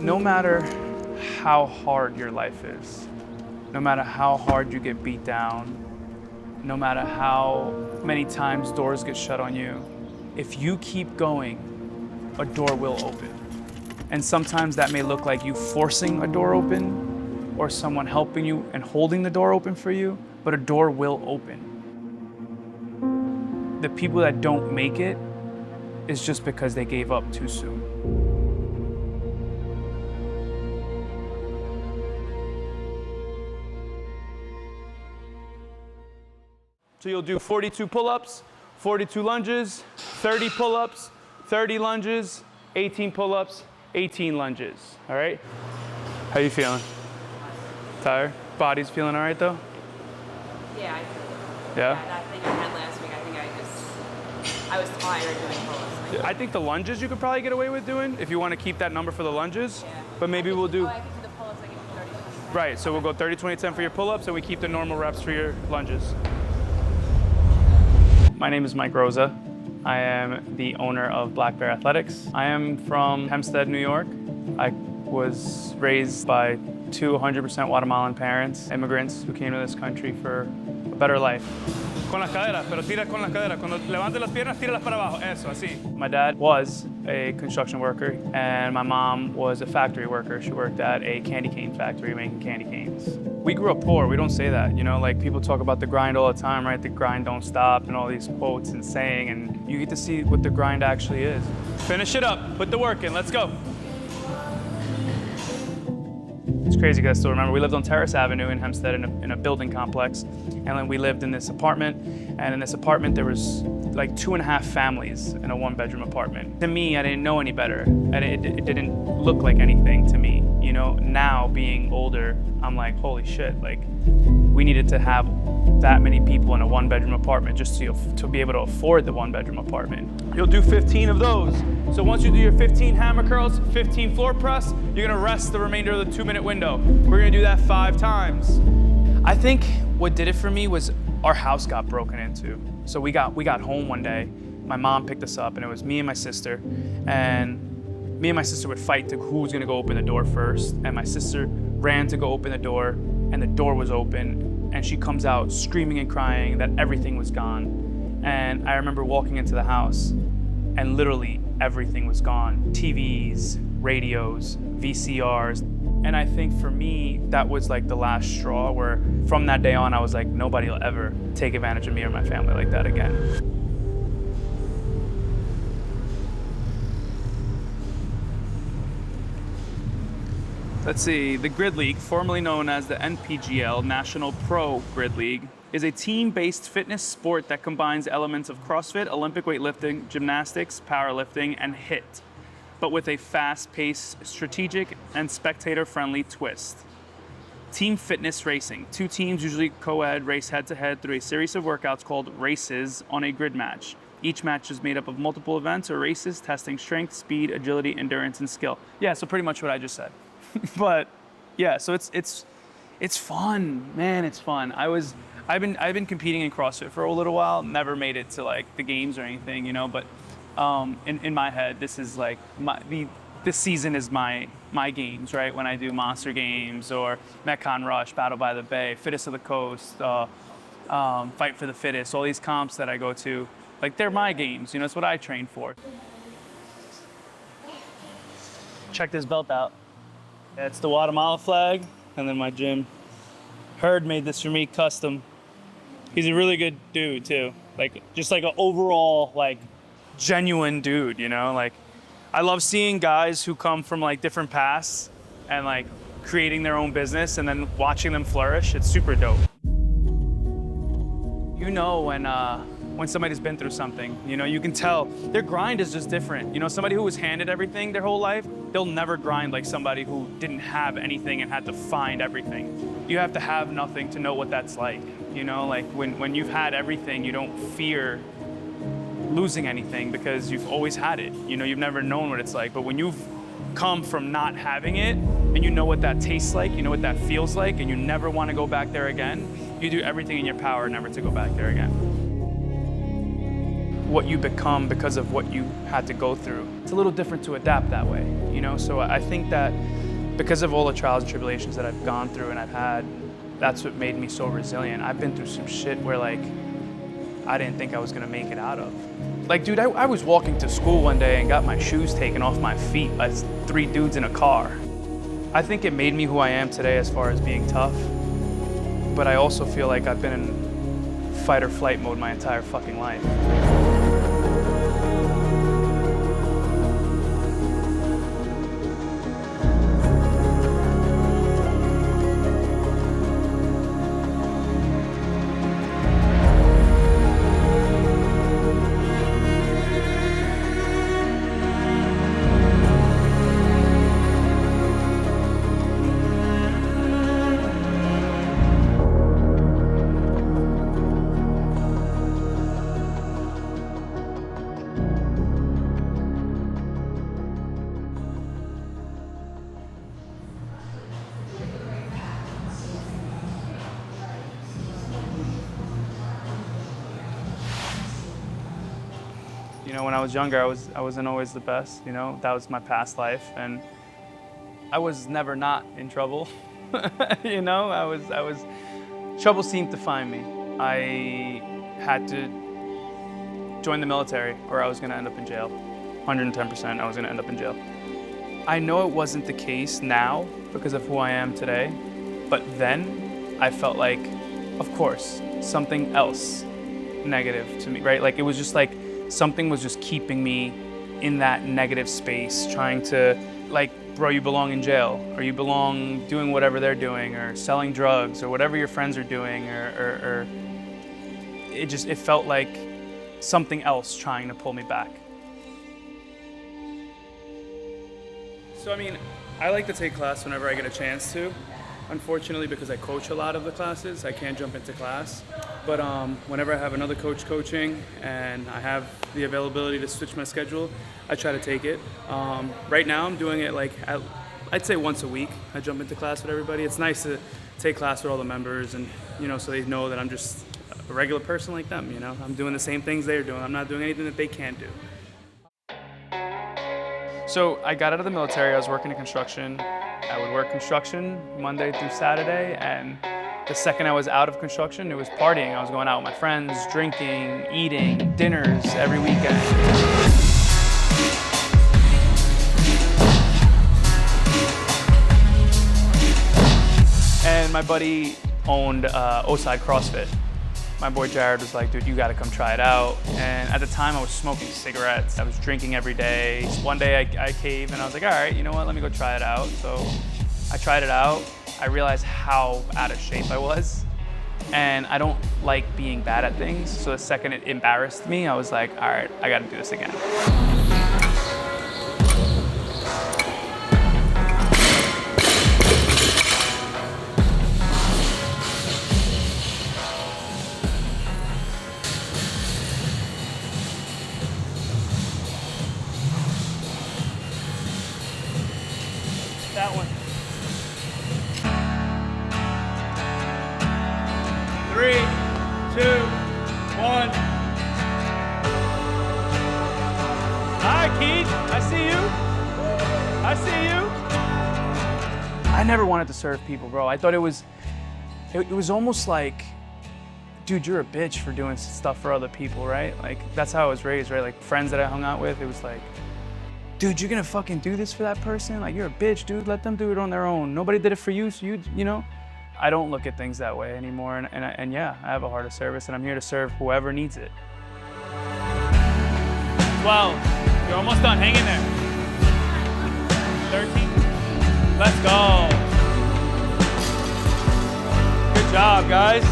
No matter how hard your life is, no matter how hard you get beat down, no matter how many times doors get shut on you, if you keep going, a door will open. And sometimes that may look like you forcing a door open or someone helping you and holding the door open for you, but a door will open. The people that don't make it is just because they gave up too soon. So you'll do 42 pull-ups, 42 lunges, 30 pull-ups, 30 lunges, 18 pull-ups, 18 lunges, all right? How you feeling? Tired? Body's feeling all right though? Yeah, I feel it. Yeah? That thing I had last week, I was tired doing pull-ups. I think the lunges you could probably get away with doing if you want to keep that number for the lunges. Yeah. But maybe we'll do... Oh, I can do the pull-ups, I can do 30, 20, 10. Right, so we'll go 30, 20, 10 for your pull-ups and we keep the normal reps for your lunges. My name is Mike Rosa. I am the owner of Black Bear Athletics. I am from Hempstead, New York. I was raised by two 100% Guatemalan parents, immigrants who came to this country for a better life. Con las caderas, pero tira con las caderas. Cuando levantes las piernas, tíralas para abajo. Eso, así. My dad was a construction worker, and my mom was a factory worker. She worked at a candy cane factory making candy canes. We grew up poor. We don't say that. You know, like people talk about the grind all the time, right? The grind don't stop and all these quotes and saying, and you get to see what the grind actually is. Finish it up. Put the work in. Let's go. It's crazy because I still remember we lived on Terrace Avenue in Hempstead in a building complex, and then we lived in this apartment, and in this apartment there was like 2.5 families in a 1-bedroom apartment. To me, I didn't know any better, and it didn't look like anything to me. You know, now being older, I'm like, holy shit, like we needed to have that many people in a 1-bedroom apartment just to be able to afford the 1-bedroom apartment. You'll do 15 of those. So once you do your 15 hammer curls, 15 floor press, you're gonna rest the remainder of the 2-minute window. We're gonna do that 5 times. I think what did it for me was our house got broken into. So we got home one day, my mom picked us up and it was me and my sister, and me and my sister would fight to who was gonna go open the door first, and my sister ran to go open the door, and the door was open, and she comes out screaming and crying that everything was gone. And I remember walking into the house, and literally everything was gone. TVs, radios, VCRs. And I think for me, that was like the last straw where from that day on, I was like, nobody will ever take advantage of me or my family like that again. Let's see, the Grid League, formerly known as the NPGL, National Pro Grid League, is a team-based fitness sport that combines elements of CrossFit, Olympic weightlifting, gymnastics, powerlifting, and HIIT, but with a fast-paced, strategic, and spectator-friendly twist. Team fitness racing. 2 teams, usually co-ed, race head-to-head through a series of workouts called races on a grid match. Each match is made up of multiple events or races testing strength, speed, agility, endurance, and skill. Yeah, so pretty much what I just said. But yeah, so it's fun, man. It's fun. I've been competing in CrossFit for a little while. Never made it to like the games or anything, you know. But in my head, this is like this season is my games, right? When I do Monster Games or Metcon Rush, Battle by the Bay, Fittest of the Coast, Fight for the Fittest, all these comps that I go to, like they're my games. You know, it's what I train for. Check this belt out. It's the Guatemala flag, and then my gym. Herd made this for me, custom. He's a really good dude too. Like, just like an overall, like, genuine dude, you know? Like, I love seeing guys who come from like different paths and like creating their own business and then watching them flourish. It's super dope. You know when somebody's been through something, you know, you can tell their grind is just different. You know, somebody who was handed everything their whole life, they'll never grind like somebody who didn't have anything and had to find everything. You have to have nothing to know what that's like. You know, like when you've had everything, you don't fear losing anything because you've always had it. You know, you've never known what it's like. But when you've come from not having it and you know what that tastes like, you know what that feels like, and you never want to go back there again, you do everything in your power never to go back there again. what you become because of what you had to go through. It's a little different to adapt that way, you know? So I think that because of all the trials and tribulations that I've gone through and I've had, that's what made me so resilient. I've been through some shit where like, I didn't think I was gonna make it out of. Like, dude, I was walking to school one day and got my shoes taken off my feet by 3 dudes in a car. I think it made me who I am today as far as being tough, but I also feel like I've been in fight or flight mode my entire fucking life. You know, when I was younger, I wasn't always the best, you know, that was my past life, and I was never not in trouble, you know, trouble seemed to find me. I had to join the military or I was gonna end up in jail. 110% I was gonna end up in jail. I know it wasn't the case now because of who I am today, but then I felt like, of course, something else negative to me, right? Like it was just like, something was just keeping me in that negative space, trying to, like, bro, you belong in jail, or you belong doing whatever they're doing, or selling drugs, or whatever your friends are doing, or it felt like something else trying to pull me back. So, I mean, I like to take class whenever I get a chance to. Unfortunately, because I coach a lot of the classes, I can't jump into class. But whenever I have another coach coaching and I have the availability to switch my schedule, I try to take it. Right now, I'm doing it like, I'd say once a week. I jump into class with everybody. It's nice to take class with all the members and, you know, so they know that I'm just a regular person like them, you know? I'm doing the same things they're doing. I'm not doing anything that they can't do. So I got out of the military, I was working in construction. I would work construction Monday through Saturday, and the second I was out of construction, it was partying. I was going out with my friends, drinking, eating, dinners every weekend. And my buddy owned Oside CrossFit. My boy Jared was like, dude, you gotta come try it out. And at the time I was smoking cigarettes. I was drinking every day. One day I caved and I was like, all right, you know what, let me go try it out. So I tried it out. I realized how out of shape I was. And I don't like being bad at things. So the second it embarrassed me, I was like, all right, I gotta do this again. That one. 3, 2, 1. Hi, Keith. I see you. I see you. I never wanted to serve people, bro. I thought it was almost like, dude, you're a bitch for doing stuff for other people, right? Like, that's how I was raised, right? Like, friends that I hung out with, it was like, dude, you're gonna fucking do this for that person? Like, you're a bitch, dude. Let them do it on their own. Nobody did it for you, so you know? I don't look at things that way anymore, and yeah, I have a heart of service, and I'm here to serve whoever needs it. 12, you're almost done, hang in there. 13, let's go. Good job, guys.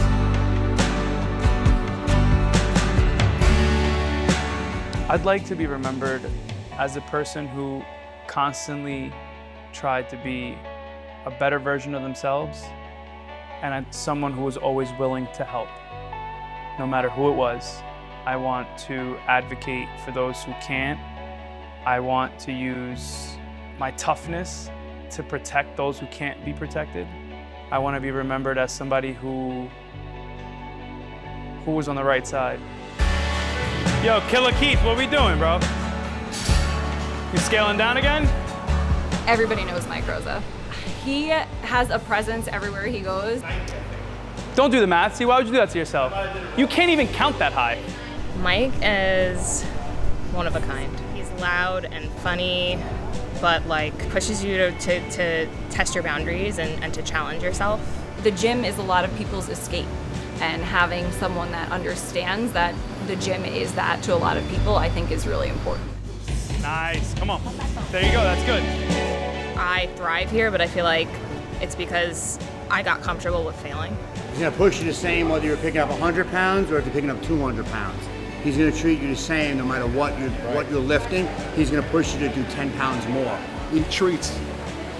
I'd like to be remembered as a person who constantly tried to be a better version of themselves, and someone who was always willing to help, no matter who it was. I want to advocate for those who can't. I want to use my toughness to protect those who can't be protected. I want to be remembered as somebody who was on the right side. Yo, Killer Keith, what we doing, bro? You scaling down again? Everybody knows Mike Rosa. He has a presence everywhere he goes. Don't do the math. See, why would you do that to yourself? You can't even count that high. Mike is one of a kind. He's loud and funny, but like pushes you to test your boundaries and to challenge yourself. The gym is a lot of people's escape, and having someone that understands that the gym is that to a lot of people, I think is really important. Nice, come on. There you go, that's good. I thrive here, but I feel like it's because I got comfortable with failing. He's gonna push you the same whether you're picking up 100 pounds or if you're picking up 200 pounds. He's gonna treat you the same no matter what you're lifting. He's gonna push you to do 10 pounds more. He treats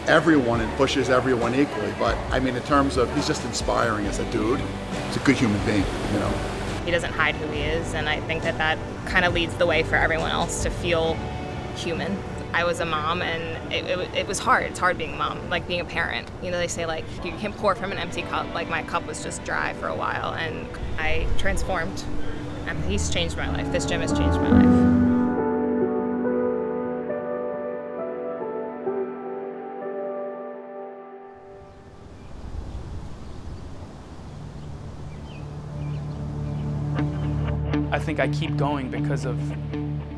everyone and pushes everyone equally, but I mean in terms of, he's just inspiring as a dude. He's a good human being, you know. He doesn't hide who he is, and I think that kind of leads the way for everyone else to feel human. I was a mom, and it was hard. It's hard being a mom, like being a parent. You know, they say like you can pour from an empty cup. Like my cup was just dry for a while, and I transformed. And he's changed my life. This gym has changed my life. I think I keep going because of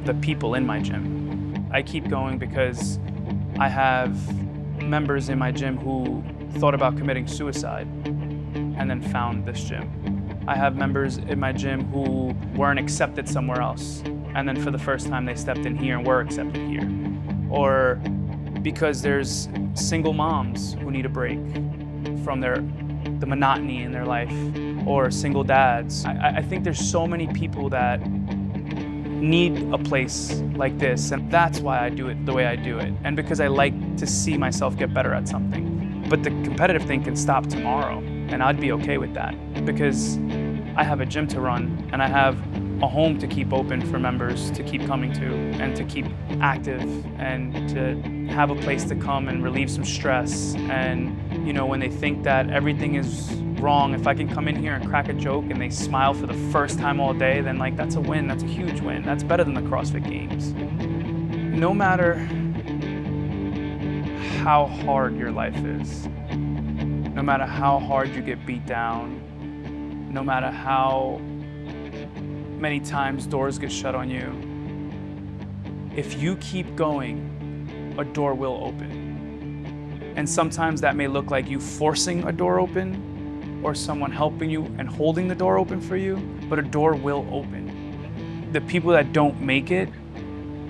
the people in my gym. I keep going because I have members in my gym who thought about committing suicide and then found this gym. I have members in my gym who weren't accepted somewhere else, and then for the first time they stepped in here and were accepted here. Or because there's single moms who need a break from the monotony in their life, or single dads. I think there's so many people that need a place like this, and that's why I do it the way I do it, and because I like to see myself get better at something. But the competitive thing can stop tomorrow, and I'd be okay with that, because I have a gym to run, and I have a home to keep open for members to keep coming to, and to keep active, and to have a place to come and relieve some stress. And you know, when they think that everything is wrong, if I can come in here and crack a joke and they smile for the first time all day, then like that's a win, that's a huge win. That's better than the CrossFit Games. No matter how hard your life is, no matter how hard you get beat down, no matter how many times doors get shut on you, if you keep going, a door will open. And sometimes that may look like you forcing a door open or someone helping you and holding the door open for you, but a door will open. The people that don't make it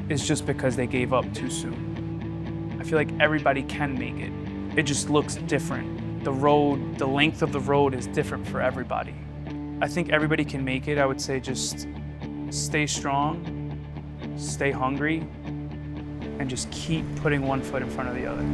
is just because they gave up too soon. I feel like everybody can make it. It just looks different. The road, the length of the road is different for everybody. I think everybody can make it. I would say just stay strong, stay hungry, and just keep putting one foot in front of the other.